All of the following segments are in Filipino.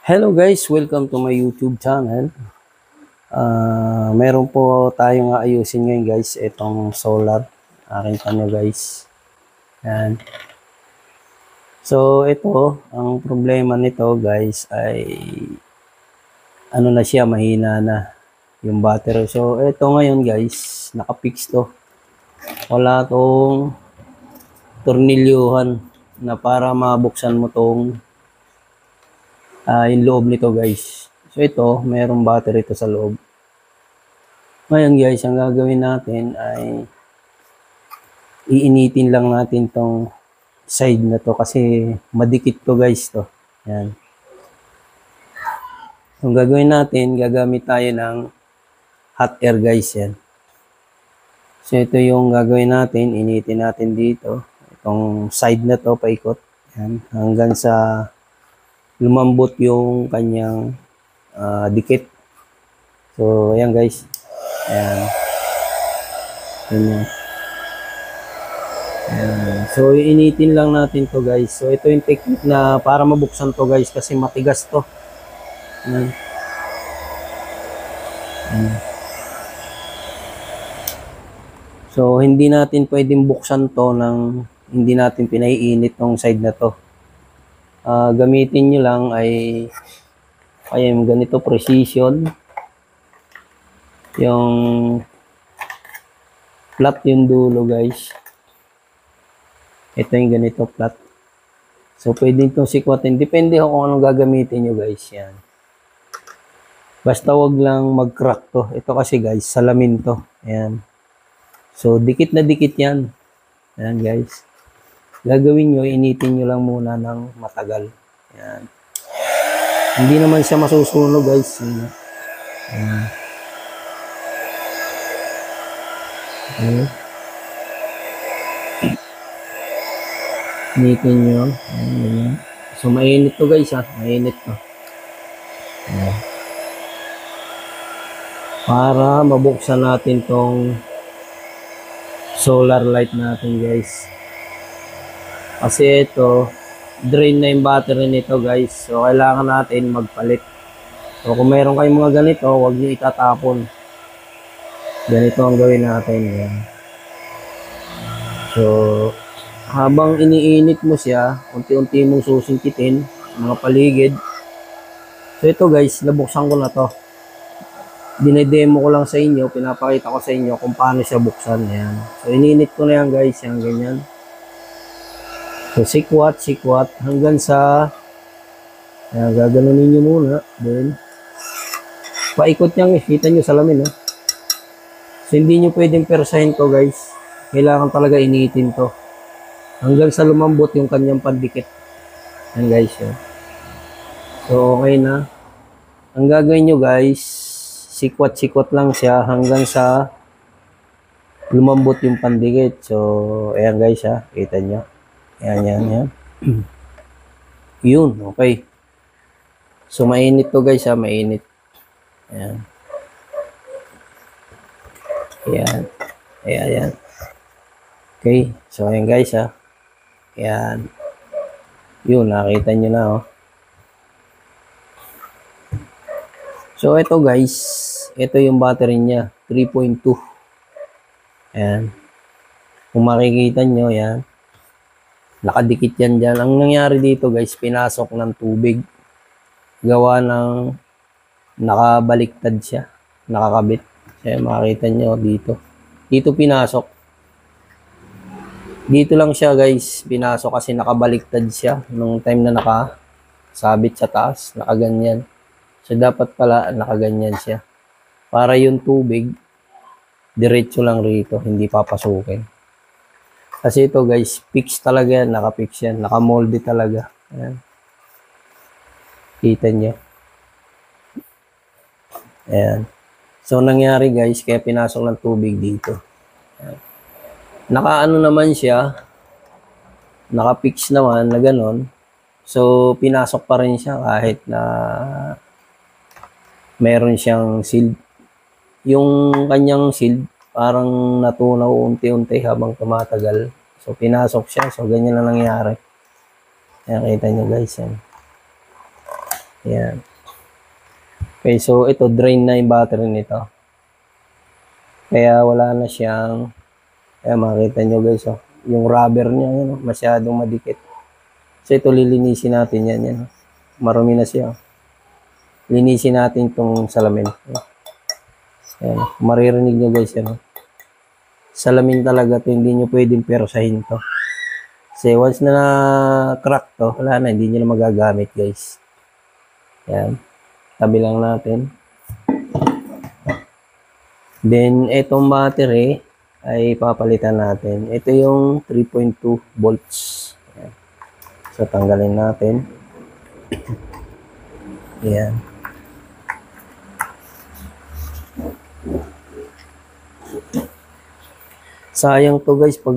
Hello guys, welcome to my YouTube channel. Meron po tayong ayusin ngayon guys, itong solar. Akin pa nyo guys. Yan. So ito, ang problema nito guys ay ano na siya, mahina na yung battery. So ito ngayon guys, nakapix to. Wala tong tornilyuhan na para mabuksan mo tong yung loob nito guys. So ito, mayroong battery ito sa loob. Ngayon guys, ang gagawin natin ay iinitin lang natin tong side na to kasi madikit to guys to. Yan. Ang gagawin natin, gagamit tayo ng hot air guys yan. So ito yung gagawin natin, initin natin dito. Itong side na to, paikot. Yan. Hanggang sa lumambot yung kanyang dikit. So, ayan guys. Ayan. Ayan. Ayan. So, initin lang natin to guys. So, ito yung technique na para mabuksan to guys kasi matigas to. Ayan. Ayan. So, hindi natin pwedeng buksan to nang hindi natin pinaiinit tong side na to. Gamitin nyo lang ay ganito precision. Yung flat yung dulo guys. Ito yung ganito flat. So pwede itong sikwatin. Depende kung anong gagamitin nyo guys. Yan. Basta wag lang mag-crack to. Ito kasi guys, salamin to. Ayan. So dikit na dikit yan. Ayan guys. Gagawin nyo, initin nyo lang muna ng matagal. Ayan. Hindi naman siya masusunog guys. Ayan. Okay. Initin nyo. Ayan. So mainit to guys ha. Mainit to. Ayan. Para mabuksan natin tong solar light natin guys. Kasi ito, drain na yung battery nito guys. So, kailangan natin magpalit. So, kung meron kayong mga ganito, huwag nyo itatapon. Ganito ang gawin natin. Yan. So, habang iniinit mo siya, unti-unti mong susingkitin mga paligid. So, ito guys, nabuksan ko na to. Dinedemo ko lang sa inyo, pinapakita ko sa inyo kung paano siya buksan. Yan. So, iniinit ko na yan guys, yan ganyan. So, sikwat hanggang sa gaganunin nyo muna. Then, paikot niyang kita nyo salamin. So, hindi nyo pwedeng persahin to guys. Kailangan talaga iniitin to. Hanggang sa lumambot yung kanyang pandikit. Yan guys. Yan. So, okay na. Ang gagawin nyo guys, sikwat lang siya hanggang sa lumambot yung pandikit. So, ayan guys ha. Kita nyo. Yan. Yun, okay. So, mainit to guys ha, mainit. Ayan. Ayan. Okay, so ayan guys ha. Ayan. Yun, nakita nyo na oh. So, ito guys, ito yung battery niya, 3.2. Ayan. Kung makikita nyo, ayan. Nakadikit yan dyan. Ang nangyari dito guys, pinasok ng tubig. Gawa ng nakabaliktad siya. Nakakabit. Kaya makikita nyo dito. Dito pinasok. Dito lang siya guys, pinasok kasi nakabaliktad siya. Nung time na nakasabit sa taas, nakaganyan. So dapat pala nakaganyan siya. Para yung tubig, diretso lang rito, hindi papasukin. Kasi ito guys, fix talaga yan, naka-fix yan, naka-moldy talaga. Ayan. Kita nyo. Ayan. So, nangyari guys, kaya pinasok ng tubig dito. Ayan. Naka-ano naman siya, naka-fix naman na ganon. So, pinasok pa rin siya kahit na meron siyang seal. Yung kanyang seal, parang natunaw unti-unti habang tumatagal. So, pinasok siya. So, ganyan na nangyari. Kaya kita nyo guys. Yan. Ayan. Okay, so ito, drain na yung battery nito. Kaya wala na siyang, ayan, makita nyo guys, oh, yung rubber niya, yun, oh, masyadong madikit. So ito, lilinisin natin yan, yan. Marumi na siya. Linisin natin itong salamin. Ayan, maririnig nyo guys yan. Salamin talaga to, hindi nyo pwedeng persahin to. Kasi once na crack to, wala na, hindi nyo na magagamit guys. Ayan, tabi lang natin. Then, itong battery ay papalitan natin. Ito yung 3.2 volts. Ayan. So, tanggalin natin. Ayan. Sayang to guys pag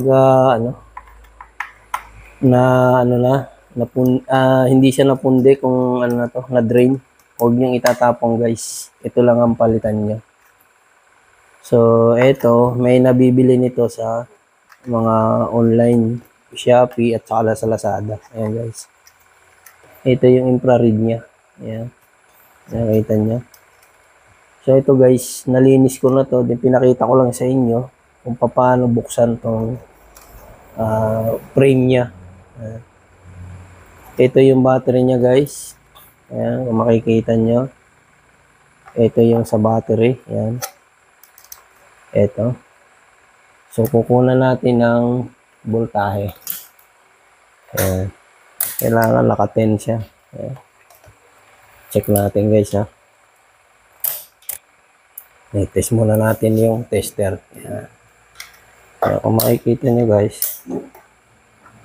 hindi siya napundi kung ano na to, na drain. Huwag niyong itatapong guys. Ito lang ang palitan niyo. So, ito, may nabibili nito sa mga online, Shopee at saka sa Lazada. Ayan guys. Ito yung infrared niya. Ayan. Nakita niyo. So, ito guys, nalinis ko na to. Then, pinakita ko lang sa inyo kung paano buksan tong frame niya. Ayan. Ito yung battery niya guys. Ayan, kung makikita nyo. Ito yung sa battery. Ayan. Ito. So, kukunan natin ng voltahe. Ayan. Kailangan naka-10 siya. Ayan. Check natin guys ha. I-test muna natin yung tester. Ayan. Ayan, kung makikita nyo guys.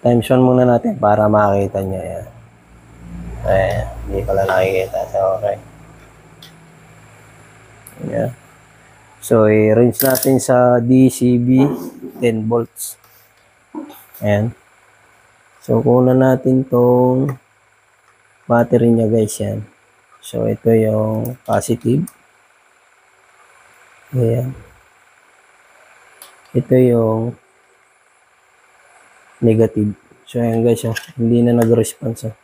Times 1 muna natin para makita nyo. Ayan. Ayan. Hindi pala nakikita. So, okay. Ayan. So, i-range natin sa DCB 10 volts. Ayan. So, kunan natin tong battery niya guys yan. So, ito yung positive. Ayan. Ito yung negative. So, ayan guys, oh. Hindi na nag-response. Oh.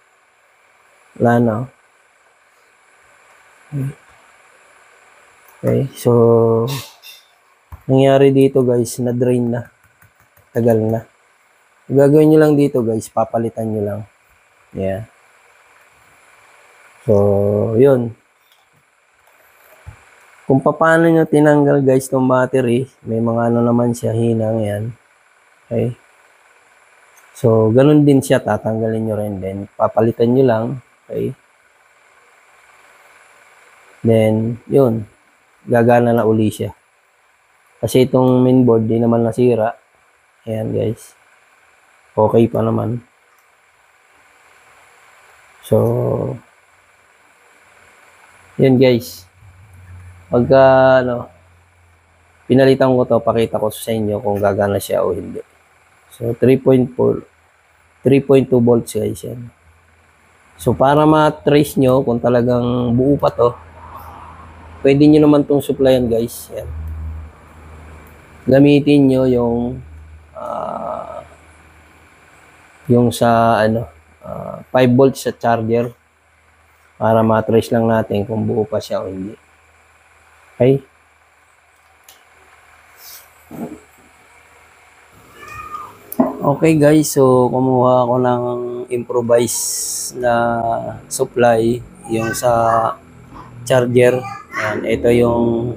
Wala na. Oh. Okay, so nangyari dito guys, na-drain na. Tagal na. Gagawin nyo lang dito guys, papalitan nyo lang. Yeah. So, yun. Kung paano nyo tinanggal guys itong battery, may mga ano naman siya, hinang yan. Okay. So, ganun din siya, tatanggalin nyo rin. Then, papalitan nyo lang. Okay. Then, yun. Gagana na uli siya. Kasi itong mainboard, di naman nasira. Ayan guys. Okay pa naman. So, yun guys. Pagka, pinalitan ko to, pakita ko sa inyo kung gagana siya o hindi. So, 3.2 volts guys yan. So, para ma-trace nyo kung talagang buo pa to, pwede nyo naman itong supplyan guys. Yan. Gamitin nyo yung sa 5 volts sa charger para ma-trace lang natin kung buo pa siya o hindi. Okay? Okay guys, so kumuha ako ng improvised na supply yung sa charger. Ayan, ito yung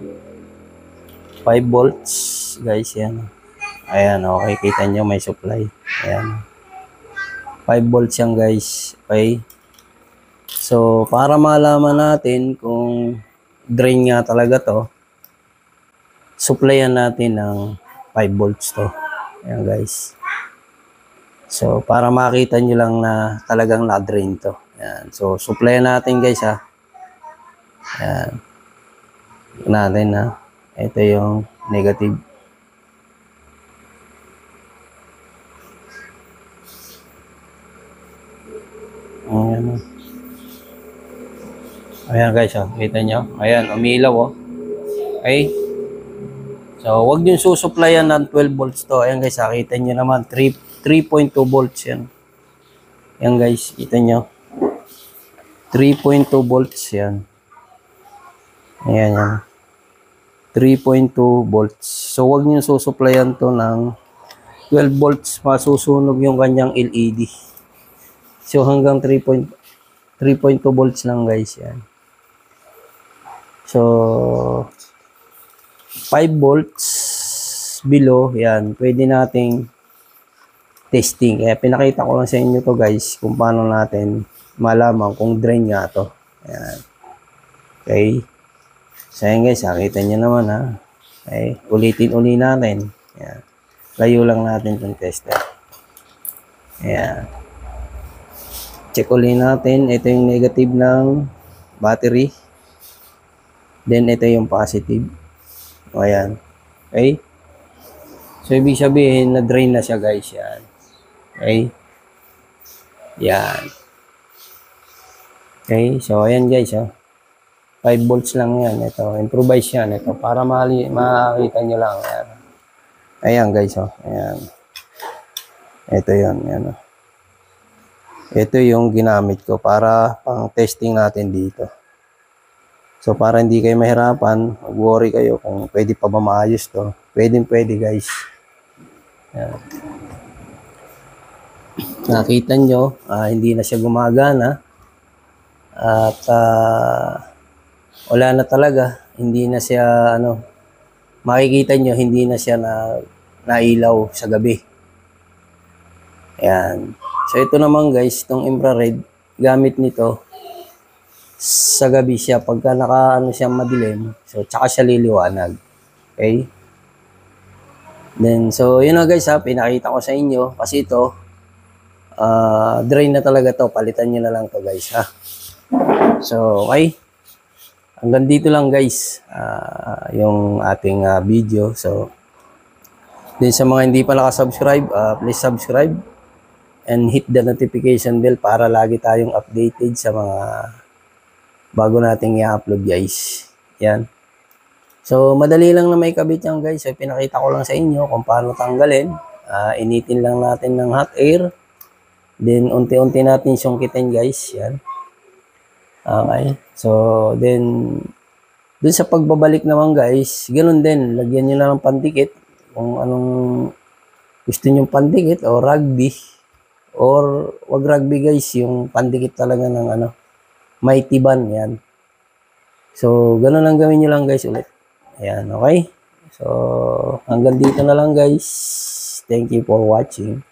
5 volts guys, yan. Ayan, okay, kita nyo may supply. Ayan. 5 volts yan guys. Okay. So, para malaman natin kung drain nga talaga to, supplyan natin ng 5 volts to. Ayan guys. So, para makita nyo lang na talagang na-drain to. Ayan. So, supplyan natin guys ha. Ayan. Natin ha. Ito yung negative. Ayan. Ayan guys ha. Kita nyo. Ayan. Umilaw oh. Okay. So, huwag nyo susupplyan ng 12 volts to. Ayan guys ha. Kita nyo naman. 3.2 volts yan. Ayan guys. Kita nyo. 3.2 volts yan. Ayan yan. 3.2 volts. So, wag niyo susuplayan to ng 12 volts. Masusunog yung kanyang LED. So, hanggang 3.2 volts lang guys yan. So, 5 volts below, yan, pwede nating testing. Kaya pinakita ko lang sa inyo to guys, kung paano natin malaman kung drain nga to. Ayan. Okay. So, ayan guys, nakita nyo naman ha. Okay. Ulitin natin. Ayan. Layo lang natin itong tester. Ayan. Check ulit natin. Ito yung negative ng battery. Then, ito yung positive. O, ayan. Okay. So, ibig sabihin, na-drain na siya guys. Yan. Okay. Yan. Okay. So, ayan guys. 5 volts lang yan. Ito. Improvise yan. Ito. Para makakita nyo lang. Ayan. Ayan guys. Ayan. Ito yun. Ayan. Ito yung ginamit ko para pang testing natin dito. So, para hindi kayo mahirapan, mag-worry kayo kung pwede pa ba maayos to. Pwede guys. Ayan. Nakita nyo, hindi na siya gumagana. At wala na talaga. Hindi na siya, makikita nyo, hindi na siya nailaw sa gabi. Ayan. So, ito naman guys, itong infrared, gamit nito, sa gabi siya, pagka siya madilim, so, tsaka siya liliwanag. Okay? Then, so, yun na guys pinakita ko sa inyo, kasi ito, drain na talaga to, palitan nyo na lang to guys So, okay? Hanggang dito lang guys, yung ating video. So, din sa mga hindi pa nakasubscribe, please subscribe and hit the notification bell para lagi tayong updated sa mga bago nating i-upload guys. Yan. So, madali lang na may kabit yan guys. So, pinakita ko lang sa inyo kung paano tanggalin. Initin lang natin ng hot air. Then, unti-unti natin sungkitin guys. Yan. Okay. So, then, dun sa pagbabalik naman guys, ganun din. Lagyan nyo na ng pandikit. Kung anong gusto nyo pandikit o rugby. Or, wag rugby guys. Yung pandikit talaga ng mighty band. Yan. So, ganun lang gawin nyo lang guys ulit. Ayan, okay? So, hanggang dito na lang guys. Thank you for watching.